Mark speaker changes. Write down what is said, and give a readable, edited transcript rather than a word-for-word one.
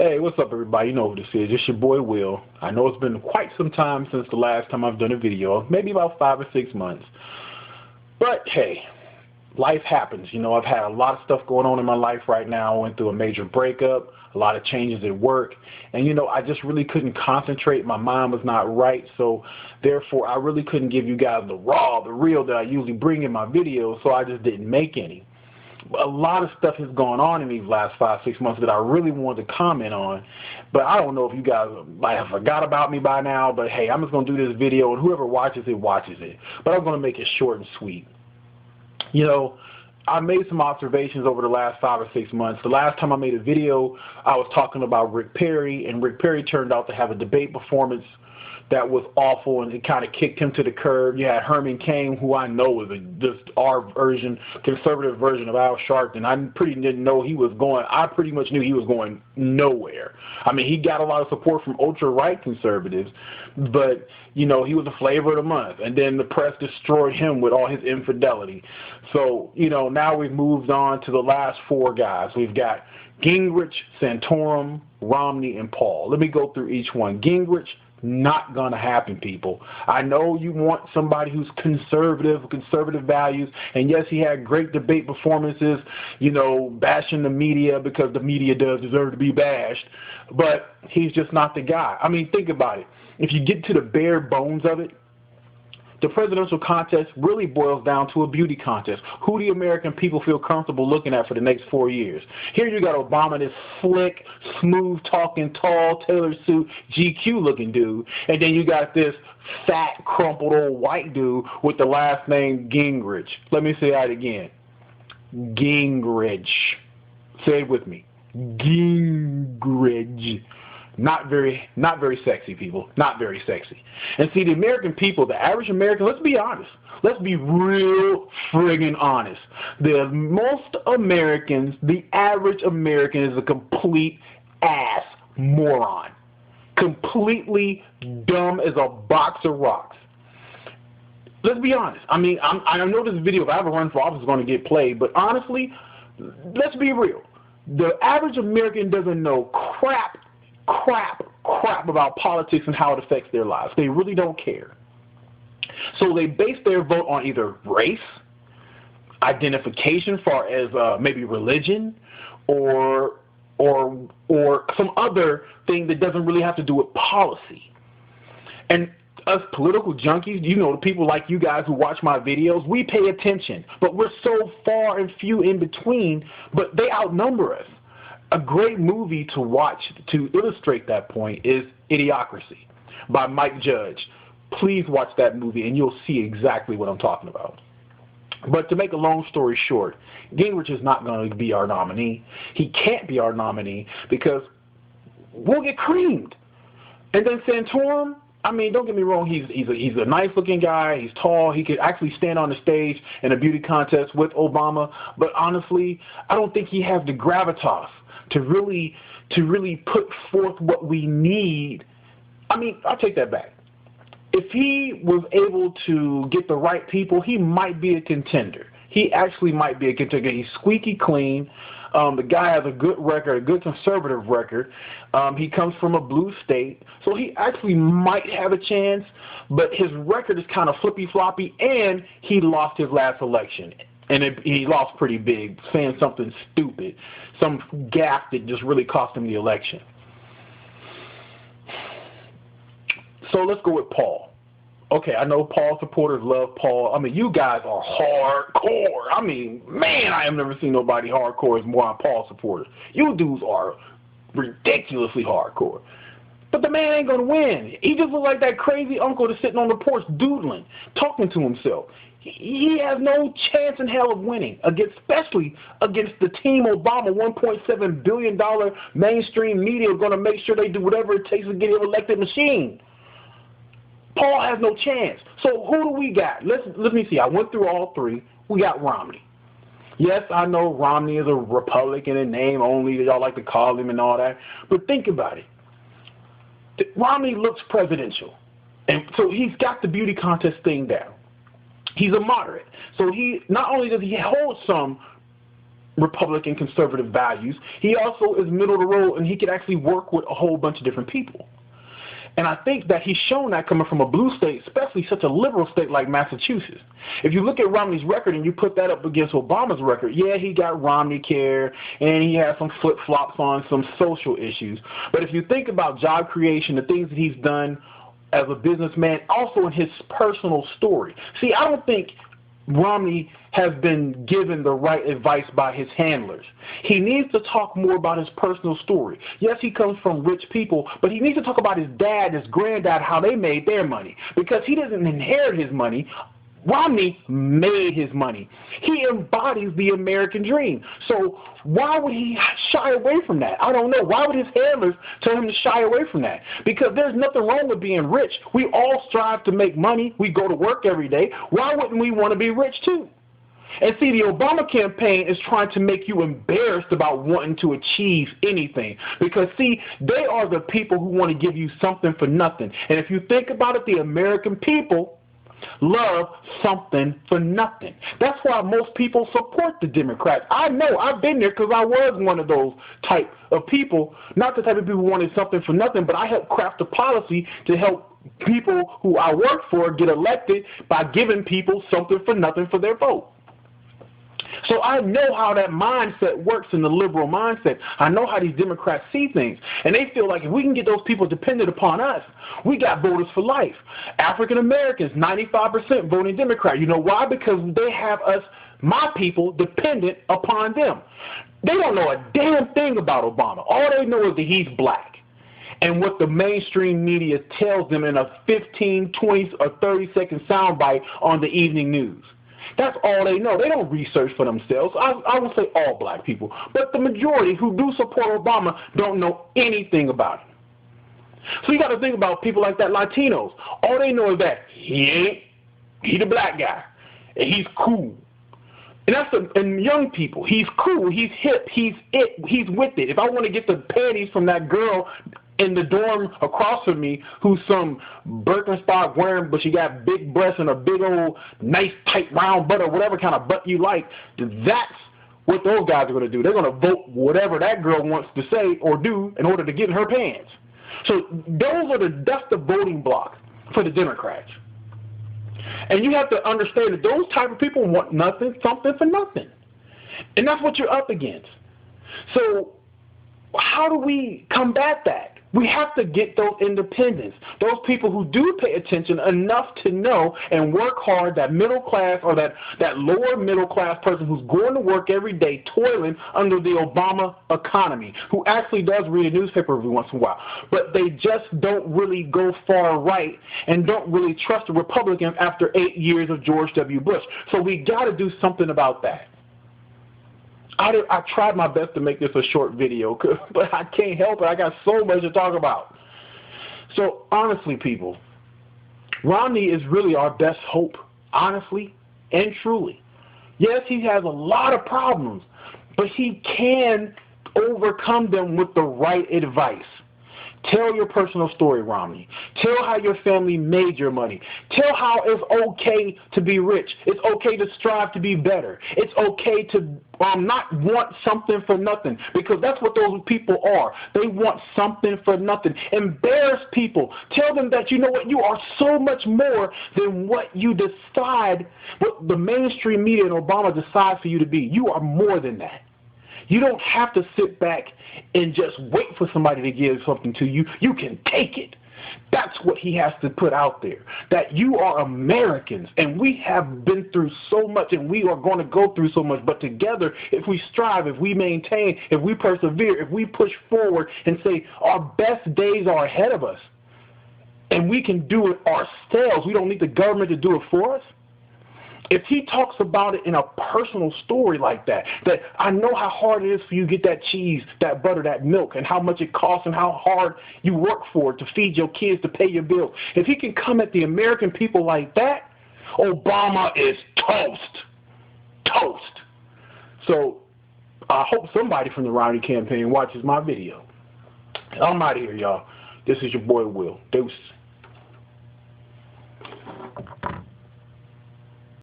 Speaker 1: Hey, what's up, everybody? You know who this is. It's your boy, Will. I know it's been quite some time since the last time I've done a video, maybe about 5 or 6 months. But, hey, life happens. You know, I've had a lot of stuff going on in my life right now. I went through a major breakup, a lot of changes at work, and, you know, I just really couldn't concentrate. My mind was not right, so therefore I really couldn't give you guys the raw, the real that I usually bring in my videos, so I just didn't make any. A lot of stuff has gone on in these last 5, 6 months that I really wanted to comment on, but I don't know if you guys might have forgot about me by now, but hey, I'm just going to do this video, and whoever watches it, watches it. But I'm going to make it short and sweet. You know, I made some observations over the last 5 or 6 months. The last time I made a video, I was talking about Rick Perry, and Rick Perry turned out to have a debate performance that was awful, and it kind of kicked him to the curb. You had Herman Cain, who I know is just our version, conservative version of Al Sharpton. I didn't know he was going. I pretty much knew he was going nowhere. I mean, he got a lot of support from ultra-right conservatives, but, you know, he was the flavor of the month. And then the press destroyed him with all his infidelity. So, you know, now we've moved on to the last 4 guys. We've got Gingrich, Santorum, Romney, and Paul. Let me go through each one. Gingrich, not going to happen, people. I know you want somebody who's conservative values, and yes, he had great debate performances, you know, bashing the media because the media does deserve to be bashed, but he's just not the guy. I mean, think about it. If you get to the bare bones of it, the presidential contest really boils down to a beauty contest. Who the American people feel comfortable looking at for the next 4 years? Here you got Obama, this slick, smooth-talking, tall, tailored suit, GQ-looking dude, and then you got this fat, crumpled old white dude with the last name Gingrich. Let me say that again. Gingrich. Say it with me. Gingrich. Not very sexy, people. Not very sexy. And see, the American people, the average American, let's be honest. Let's be real friggin' honest. Most Americans, the average American is a complete ass moron. Completely dumb as a box of rocks. Let's be honest. I mean, I know this video, if I ever run for office, is going to get played, but honestly, let's be real. The average American doesn't know crap about politics and how it affects their lives. They really don't care. So they base their vote on either race, identification as far as maybe religion, or some other thing that doesn't really have to do with policy. And us political junkies, you know, the people like you guys who watch my videos, we pay attention, but we're so far and few in between, but they outnumber us. A great movie to watch to illustrate that point is Idiocracy by Mike Judge. Please watch that movie and you'll see exactly what I'm talking about. But to make a long story short, Gingrich is not going to be our nominee. He can't be our nominee because we'll get creamed. And then Santorum, I mean, don't get me wrong, he's a nice-looking guy. He's tall. He could actually stand on the stage in a beauty contest with Obama. But honestly, I don't think he has the gravitas to really put forth what we need. I mean, I'll take that back. If he was able to get the right people, he might be a contender. He actually might be a contender. He's squeaky clean. The guy has a good record, a good conservative record. He comes from a blue state, so he actually might have a chance, but his record is kind of flippy-floppy, and he lost his last election. And he lost pretty big, saying something stupid, some gaffe that just really cost him the election. So let's go with Paul. Okay, I know Paul supporters love Paul. I mean, you guys are hardcore. I mean, man, I have never seen nobody hardcore as more on Paul supporters. You dudes are ridiculously hardcore. But the man ain't going to win. He just looks like that crazy uncle that's sitting on the porch doodling, talking to himself. He has no chance in hell of winning, especially against the Team Obama $1.7 billion mainstream media going to make sure they do whatever it takes to get him elected machine. Paul has no chance. So who do we got? Let me see. I went through all 3. We got Romney. Yes, I know Romney is a Republican in name only. Y'all like to call him and all that. But think about it. Romney looks presidential. And so he's got the beauty contest thing down. He's a moderate. So he not only does he hold some Republican conservative values. He also is middle of the road, and he can actually work with a whole bunch of different people. And I think that he's shown that coming from a blue state, especially such a liberal state like Massachusetts. If you look at Romney's record and you put that up against Obama's record, yeah, he got Romney Care and he has some flip-flops on some social issues. But if you think about job creation, the things that he's done as a businessman, also in his personal story. See, I don't think Romney has been given the right advice by his handlers. He needs to talk more about his personal story. Yes, he comes from rich people, but he needs to talk about his dad, his granddad, how they made their money. Because he doesn't inherit his money. Romney made his money. He embodies the American dream. So why would he shy away from that? I don't know. Why would his handlers tell him to shy away from that? Because there's nothing wrong with being rich. We all strive to make money. We go to work every day. Why wouldn't we want to be rich too? And see, the Obama campaign is trying to make you embarrassed about wanting to achieve anything. Because, see, they are the people who want to give you something for nothing. And if you think about it, the American people love something for nothing. That's why most people support the Democrats. I know, I've been there because I was one of those type of people. Not the type of people who wanted something for nothing, but I helped craft a policy to help people who I work for get elected by giving people something for nothing for their vote. So I know how that mindset works in the liberal mindset. I know how these Democrats see things. And they feel like if we can get those people dependent upon us, we got voters for life. African Americans, 95% voting Democrat. You know why? Because they have us, my people, dependent upon them. They don't know a damn thing about Obama. All they know is that he's black. And what the mainstream media tells them in a 15, 20, or 30-second soundbite on the evening news. That's all they know. They don't research for themselves. I won't say all black people, but the majority who do support Obama don't know anything about him. So you got to think about people like that, Latinos. All they know is that he the black guy, and he's cool. And that's and young people, he's cool, he's hip, he's with it. If I want to get the panties from that girl in the dorm across from me who's some Birkenstock wearing, but she got big breasts and a big old nice tight round butt or whatever kind of butt you like, that's what those guys are going to do. They're going to vote whatever that girl wants to say or do in order to get in her pants. So that's the voting bloc for the Democrats. And you have to understand that those type of people want something for nothing. And that's what you're up against. So how do we combat that? We have to get those independents, those people who do pay attention enough to know and work hard, that middle class or that lower middle class person who's going to work every day toiling under the Obama economy, who actually does read a newspaper every once in a while. But they just don't really go far right and don't really trust the Republicans after 8 years of George W. Bush. So we got to do something about that. I tried my best to make this a short video, but I can't help it. I got so much to talk about. So honestly, people, Romney is really our best hope, honestly and truly. Yes, he has a lot of problems, but he can overcome them with the right advice. Tell your personal story, Romney. Tell how your family made your money. Tell how it's okay to be rich. It's okay to strive to be better. It's okay to not want something for nothing, because that's what those people are. They want something for nothing. Embarrass people. Tell them that, you know what, you are so much more than what you decide, what the mainstream media and Obama decide for you to be. You are more than that. You don't have to sit back and just wait for somebody to give something to you. You can take it. That's what he has to put out there, that you are Americans, and we have been through so much, and we are going to go through so much. But together, if we strive, if we maintain, if we persevere, if we push forward and say our best days are ahead of us, and we can do it ourselves, we don't need the government to do it for us. If he talks about it in a personal story like that, that I know how hard it is for you to get that cheese, that butter, that milk, and how much it costs and how hard you work for it to feed your kids, to pay your bills. If he can come at the American people like that, Obama is toast. Toast. So I hope somebody from the Romney campaign watches my video. I'm out of here, y'all. This is your boy, Will. Deuce.